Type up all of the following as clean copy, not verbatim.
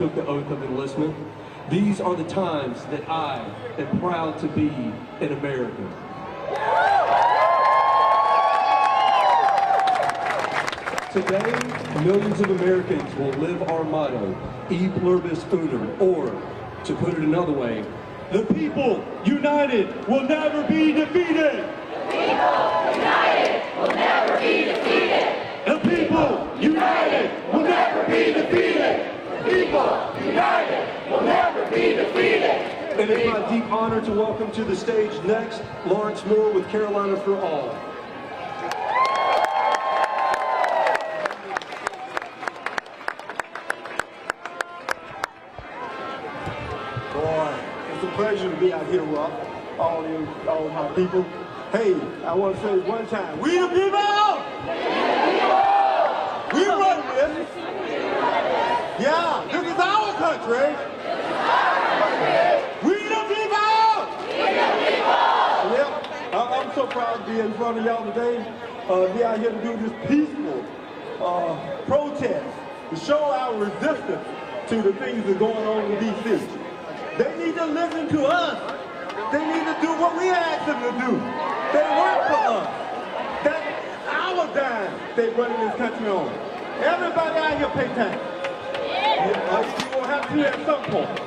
took the oath of enlistment. These are the times that I am proud to be an American. Today, millions of Americans will live our motto, E pluribus unum, or, to put it another way, the people united will never be defeated. The people united will never be defeated. The people united will never be defeated. People united will never be defeated. And it's my deep honor to welcome to the stage next, Lawrence Moore with Carolina for All. Boy, it's a pleasure to be out here with all my people. Hey, I want to say one time, we the people! We run this. Yeah, this is our country. We the people! Yep, I'm so proud to be in front of y'all today. Be out here to do this peaceful protest to show our resistance to the things that are going on in D.C. They need to listen to us. They need to do what we ask them to do. They work for us. That's our dime they running this country on. Everybody out here pay tax. You will have to at some point.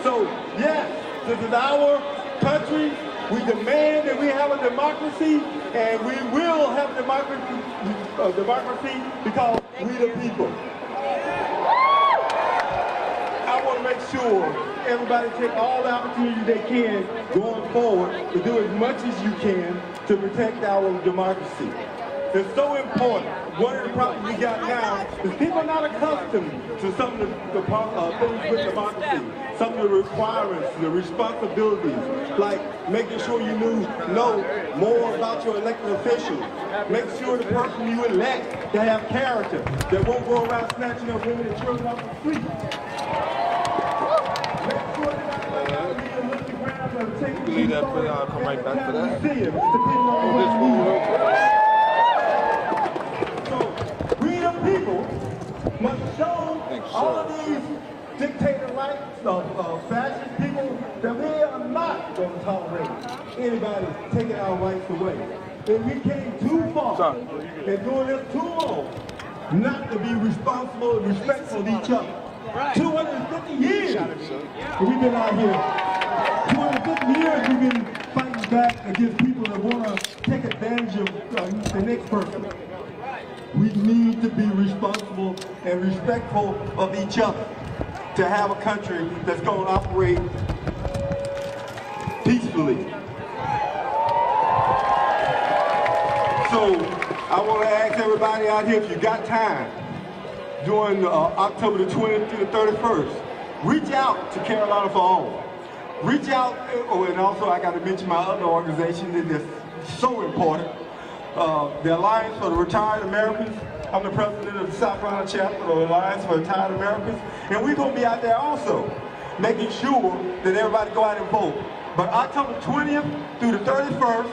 So, yes, this is our country. We demand that we have a democracy, and we will have democracy because we the people. I want to make sure everybody take all the opportunities they can going forward to do as much as you can to protect our democracy. It's so important. One of the problems we got now is people are not accustomed to some of the things with democracy, some of the requirements, the responsibilities, like making sure you know more about your elected officials. Make sure the person you elect to have character, that won't go around snatching up women and children off the street. Believe that, but I'll come right back for that. So, we the people must show all of these dictator-like, fascist people that we are not going to tolerate anybody taking our rights away. And we came too far and doing this too long not to be responsible and respectful of each other. 250 years we've been out here. 250 years we've been fighting back against people that want to take advantage of the next person. We need to be responsible and respectful of each other to have a country that's going to operate peacefully. So I want to ask everybody out here, if you got time, during October the 20th through the 31st, reach out to Carolina for All. Reach out, and also I got to mention my other organization that is so important, the Alliance for the Retired Americans. I'm the president of the South Carolina chapter of the Alliance for Retired Americans, and we're going to be out there also, making sure that everybody go out and vote. But October 20th through the 31st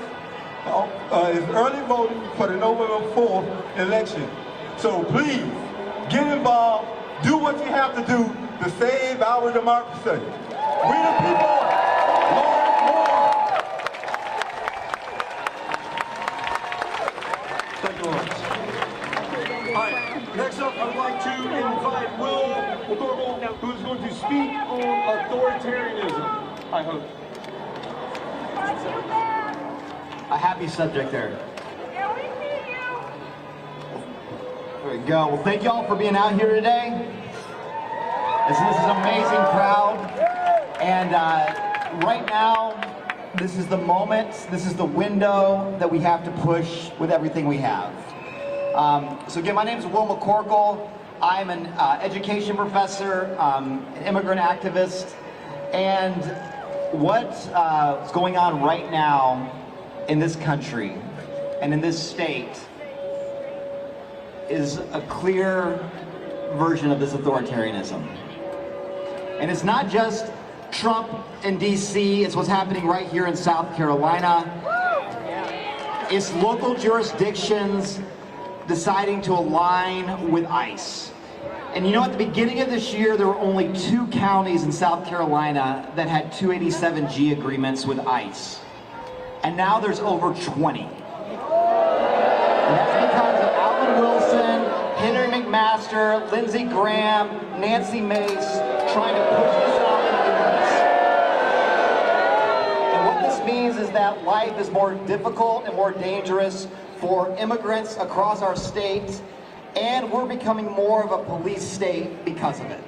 is early voting for the November 4th election. So please, get involved, do what you have to do to save our democracy. We the people, Lawrence Moore. Thank you, Lawrence. All right, next up, I'd like to invite Will Thorvald, who is going to speak on authoritarianism, I hope. A happy subject there. There we go. Well, thank you all for being out here today. This is an amazing crowd. And right now, this is the moment, this is the window that we have to push with everything we have. So again, my name is Will McCorkle. I'm an education professor, an immigrant activist. And what's going on right now in this country and in this state is a clear version of this authoritarianism. And it's not just Trump in DC, it's what's happening right here in South Carolina. It's local jurisdictions deciding to align with ICE. And you know, at the beginning of this year, there were only 2 counties in South Carolina that had 287G agreements with ICE. And now there's over 20. And that's because of Alan Wilson, Henry McMaster, Lindsey Graham, Nancy Mace, trying to push this out in immigrants. And what this means is that life is more difficult and more dangerous for immigrants across our state, and we're becoming more of a police state because of it.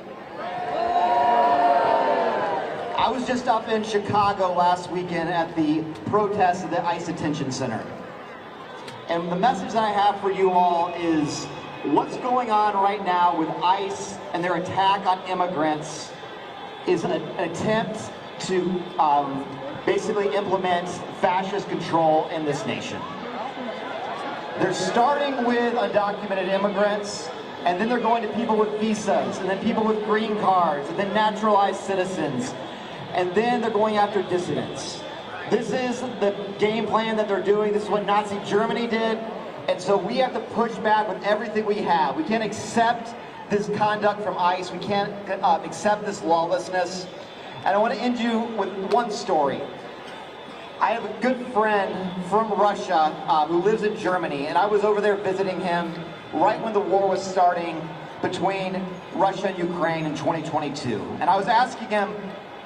I was just up in Chicago last weekend at the protest at the ICE Detention Center. And the message that I have for you all is what's going on right now with ICE and their attack on immigrants is an attempt to basically implement fascist control in this nation. They're starting with undocumented immigrants, and then they're going to people with visas, and then people with green cards, and then naturalized citizens, and then they're going after dissidents. This is the game plan that they're doing. This is what Nazi Germany did, and so we have to push back with everything we have. We can't accept this conduct from ICE. We can't accept this lawlessness. And I want to end you with one story. I have a good friend from Russia who lives in Germany, and I was over there visiting him right when the war was starting between Russia and Ukraine in 2022. And I was asking him,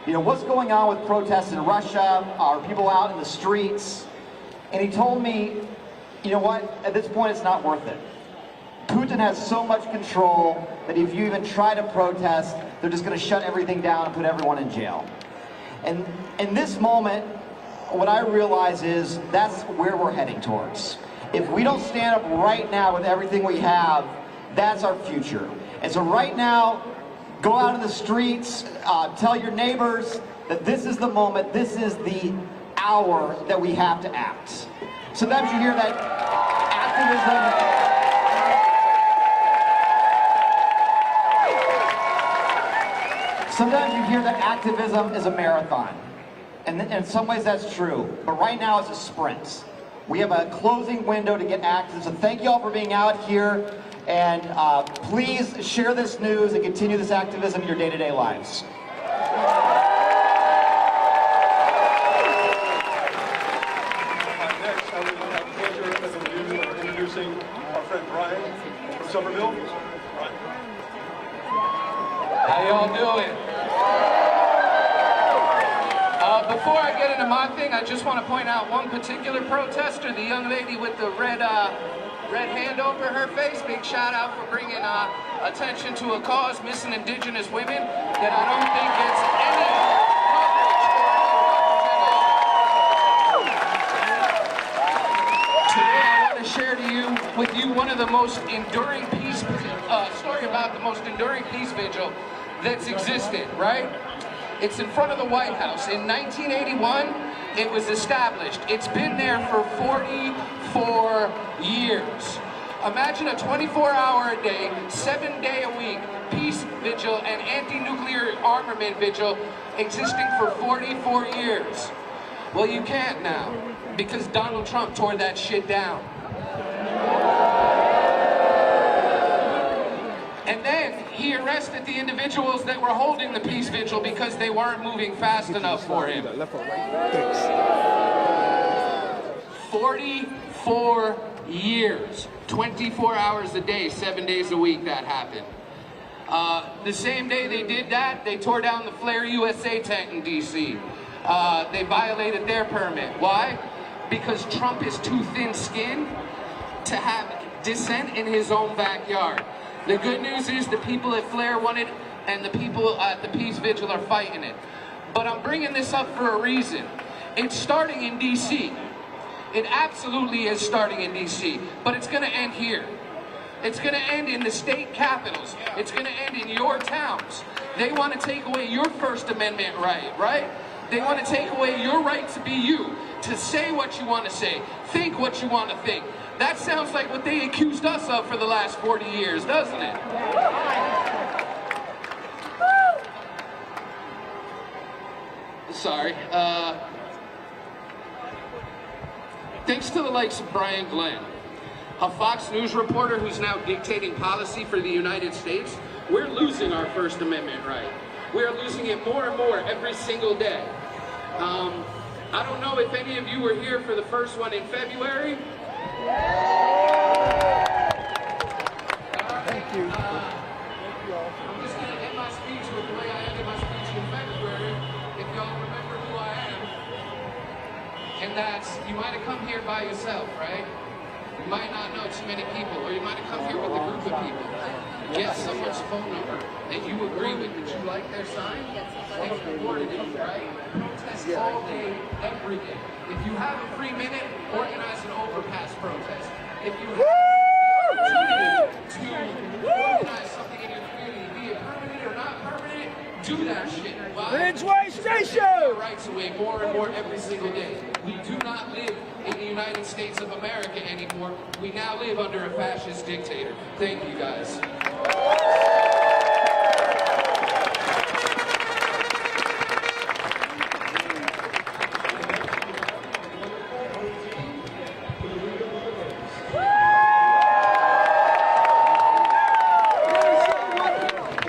you know, what's going on with protests in Russia? Are people out in the streets? And he told me, you know what, at this point it's not worth it. Putin has so much control that if you even try to protest, they're just going to shut everything down and put everyone in jail. And in this moment, what I realize is that's where we're heading towards. If we don't stand up right now with everything we have, that's our future. And so right now, go out in the streets, tell your neighbors that this is the moment, this is the hour that we have to act. Sometimes you hear that activism is a marathon. And in some ways that's true, but right now it's a sprint. We have a closing window to get active, so thank you all for being out here, and please share this news and continue this activism in your day-to-day lives. Next, I would have the pleasure of introducing our friend Brian from Somerville. Brian. How y'all doing? Before I get into my thing, I just want to point out one particular protester, the young lady with the red hand over her face. Big shout out for bringing attention to a cause, missing Indigenous women, that I don't think gets any coverage. Today I want to share with you one of the most enduring story about the most enduring peace vigil that's existed, right? It's in front of the White House. In 1981, it was established. It's been there for 44 years. Imagine a 24-hour-a-day, 7-day-a-week peace vigil and anti-nuclear armament vigil existing for 44 years. Well, you can't now, because Donald Trump tore that shit down. And then he arrested the individuals that were holding the peace vigil because they weren't moving fast enough for him. 44 years, 24 hours a day, 7 days a week that happened. The same day they did that, they tore down the Flair USA tent in DC. They violated their permit. Why? Because Trump is too thin-skinned to have dissent in his own backyard. The good news is the people at Flair want it, and the people at the Peace Vigil are fighting it. But I'm bringing this up for a reason. It's starting in DC. It absolutely is starting in DC, but it's gonna end here. It's gonna end in the state capitals. It's gonna end in your towns. They want to take away your First Amendment right? They want to take away your right to be you, to say what you want to say, think what you want to think. That sounds like what they accused us of for the last 40 years, doesn't it? Sorry. Thanks to the likes of Brian Glenn, a Fox News reporter who's now dictating policy for the United States, we're losing our First Amendment right. We are losing it more and more every single day. I don't know if any of you were here for the first one in February. Thank you. I'm just going to end my speech with the way I ended my speech in February, if y'all remember who I am. And that's, you might have come here by yourself, right? You might not know too many people, or you might have come here with a group of people. Get someone's phone number that you agree with, that you like their sign, and report it in, right? Protest all day, every day. If you have a free minute, organize an overpass protest. If you have the opportunity to organize something in your community, be it permanent or not permanent, do that shit. Why? Bridgeway Station! Our rights away more and more every single day. We do not live in the United States of America anymore. We now live under a fascist dictator. Thank you, guys.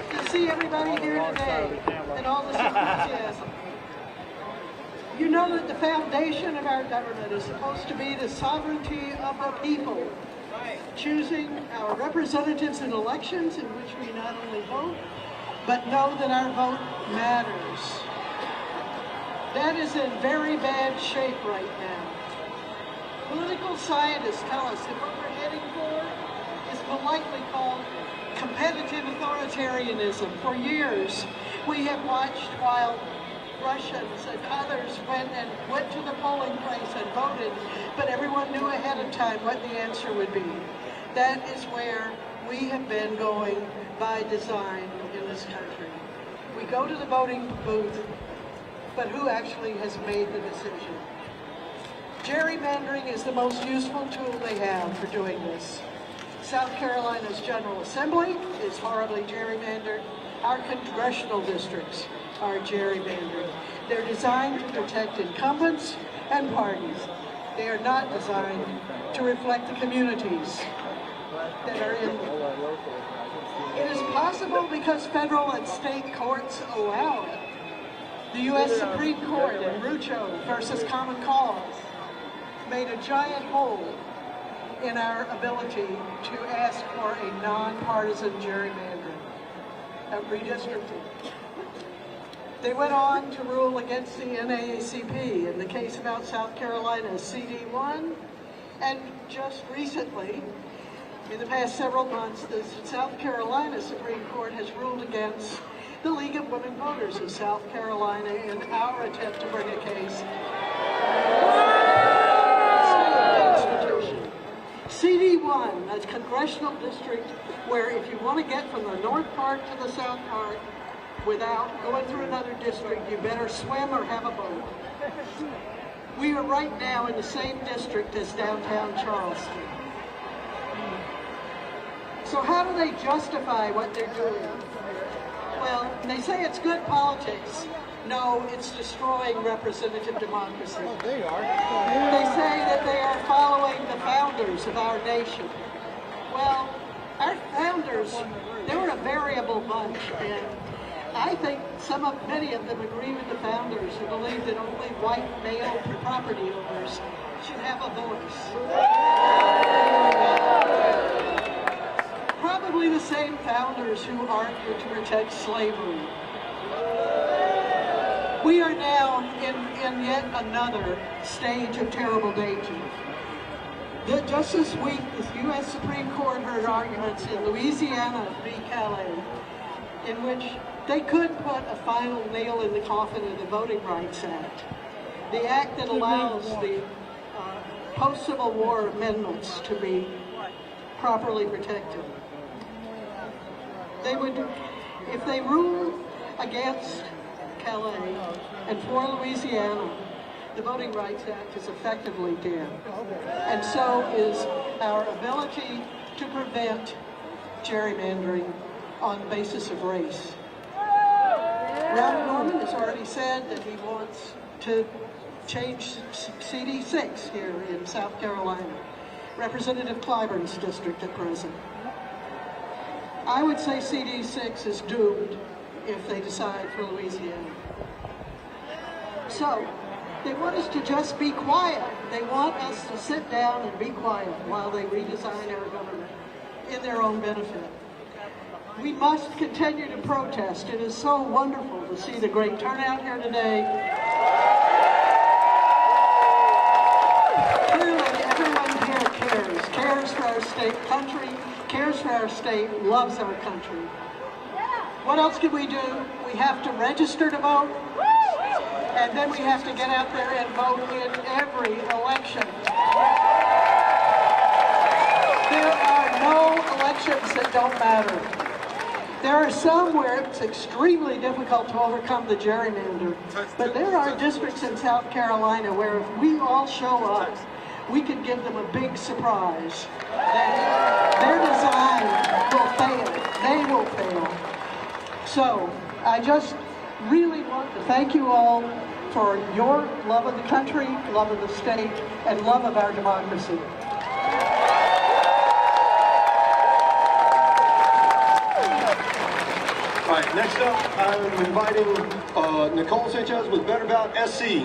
To see everybody here today and all this enthusiasm. You know that the foundation of our government is supposed to be the sovereignty of the people, choosing our representatives in elections in which we not only vote, but know that our vote matters. That is in very bad shape right now. Political scientists tell us that what we're heading for is politely called competitive authoritarianism. For years, we have watched while Russians and others went to the polling place and voted, but everyone knew ahead of time what the answer would be. That is where we have been going by design in this country. We go to the voting booth, but who actually has made the decision? Gerrymandering is the most useful tool they have for doing this. South Carolina's General Assembly is horribly gerrymandered. Our congressional districts are gerrymandered. They're designed to protect incumbents and parties. They are not designed to reflect the communities that are in them. It is possible because federal and state courts allow it. The U.S. Supreme Court in Rucho versus Common Cause made a giant hole in our ability to ask for a non-partisan gerrymandering of redistricting. They went on to rule against the NAACP in the case about South Carolina's CD1, and just recently, in the past several months, the South Carolina Supreme Court has ruled against the League of Women Voters of South Carolina in our attempt to bring a case. CD1, a congressional district where if you want to get from the north part to the south part without going through another district, you better swim or have a boat. We are right now in the same district as downtown Charleston. So how do they justify what they're doing? Well, they say it's good politics. No, it's destroying representative democracy. Oh, they are. They say that they are following the founders of our nation. Well, our founders, they were a variable bunch, and I think many of them agree with the founders who believe that only white male property owners should have a voice. Probably the same founders who argued to protect slavery. We are now in yet another stage of terrible danger. Just this week, the U.S. Supreme Court heard arguments in Louisiana v. Calais, in which they could put a final nail in the coffin of the Voting Rights Act, the act that allows the post-Civil War amendments to be properly protected. They would, if they rule against Calais and for Louisiana, the Voting Rights Act is effectively dead. And so is our ability to prevent gerrymandering on the basis of race. Ralph Norman has already said that he wants to change CD6 here in South Carolina, Representative Clyburn's district at present. I would say CD6 is doomed if they decide for Louisiana. So, they want us to just be quiet. They want us to sit down and be quiet while they redesign our government in their own benefit. We must continue to protest. It is so wonderful to see the great turnout here today. Clearly, everyone here cares for our state, country, cares for our state, loves our country. What else can we do? We have to register to vote, and then we have to get out there and vote in every election. There are no elections that don't matter. There are some where it's extremely difficult to overcome the gerrymander, but there are districts in South Carolina where if we all show up, we can give them a big surprise. Their design will fail. They will fail. So, I just really want to thank you all for your love of the country, love of the state, and love of our democracy. All right, next up, I'm inviting Nicole Sanchez with Better About SC.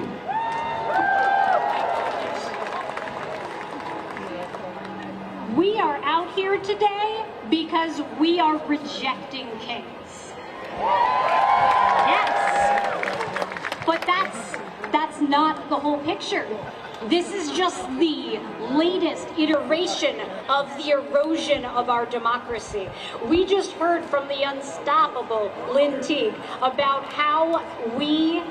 We are out here today because we are rejecting kings. Yes, but that's not the whole picture. This is just the latest iteration of the erosion of our democracy. We just heard from the unstoppable Lynn Teague about how we,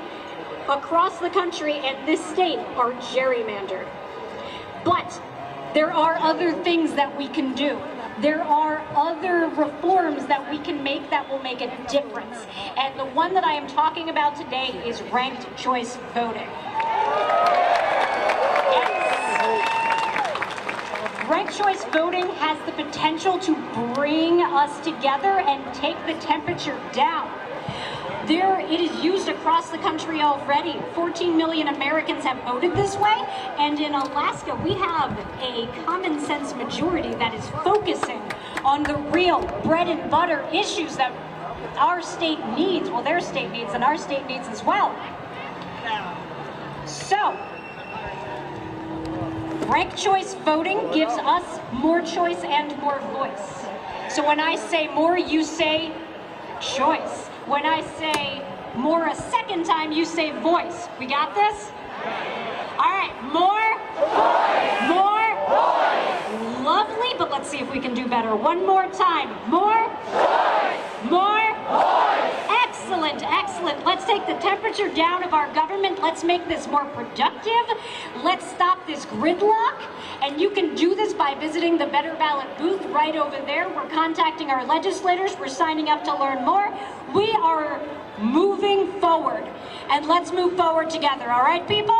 across the country and this state, are gerrymandered. But there are other things that we can do. There are other reforms that we can make that will make a difference. And the one that I am talking about today is ranked choice voting. Ranked choice voting has the potential to bring us together and take the temperature down. It is used across the country already. 14 million Americans have voted this way, and in Alaska we have a common sense majority that is focusing on the real bread and butter issues that our state needs, well, their state needs and our state needs as well. So, ranked choice voting gives us more choice and more voice. So when I say more, you say choice. When I say more a second time, you say voice. We got this? All right, more? Voice. More? Voice. Lovely, but let's see if we can do better. One more time. More? Voice. More? Voice. Excellent, excellent. Let's take the temperature down of our government. Let's make this more productive. Let's stop this gridlock. And you can do this by visiting the Better Ballot booth right over there. We're contacting our legislators. We're signing up to learn more. We are moving forward. And let's move forward together. All right, people?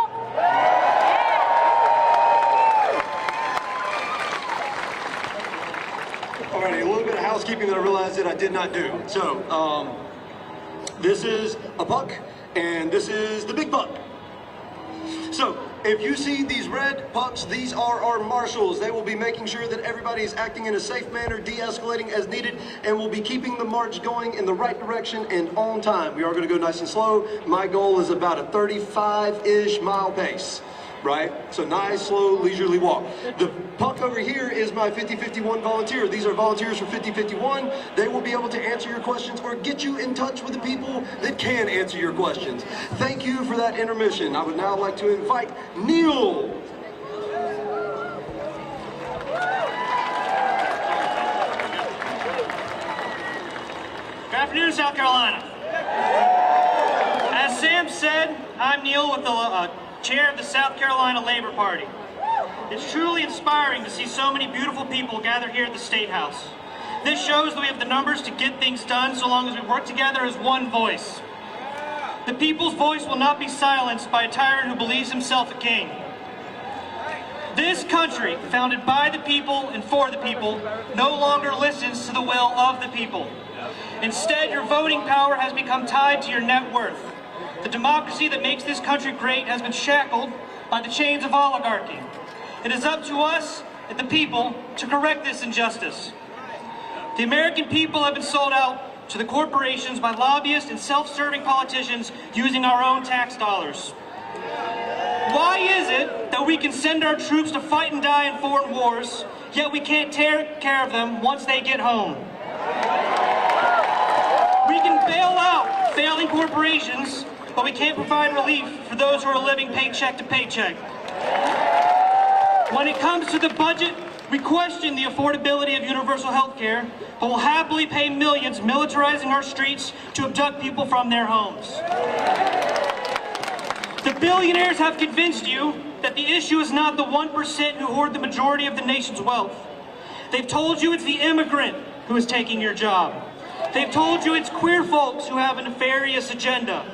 Alrighty, a little bit of housekeeping that I realized that I did not do. So, this is a buck, and this is the big buck. So, if you see these red pucks, these are our marshals. They will be making sure that everybody is acting in a safe manner, de-escalating as needed, and will be keeping the march going in the right direction and on time. We are going to go nice and slow. My goal is about a 35-ish mile pace. Right? So nice, slow, leisurely walk. The puck over here is my 5051 volunteer. These are volunteers for 5051. They will be able to answer your questions or get you in touch with the people that can answer your questions. Thank you for that intermission. I would now like to invite Neil. Good afternoon, South Carolina. As Sam said, I'm Neil with the chair of the South Carolina Labor Party. It's truly inspiring to see so many beautiful people gather here at the State House. This shows that we have the numbers to get things done so long as we work together as one voice. The people's voice will not be silenced by a tyrant who believes himself a king. This country, founded by the people and for the people, no longer listens to the will of the people. Instead, your voting power has become tied to your net worth. The democracy that makes this country great has been shackled by the chains of oligarchy. It is up to us, the people, to correct this injustice. The American people have been sold out to the corporations by lobbyists and self-serving politicians using our own tax dollars. Why is it that we can send our troops to fight and die in foreign wars, yet we can't take care of them once they get home? We can bail out failing corporations, but we can't provide relief for those who are living paycheck to paycheck. When it comes to the budget, we question the affordability of universal health care, but will happily pay millions militarizing our streets to abduct people from their homes. The billionaires have convinced you that the issue is not the 1% who hoard the majority of the nation's wealth. They've told you it's the immigrant who is taking your job. They've told you it's queer folks who have a nefarious agenda.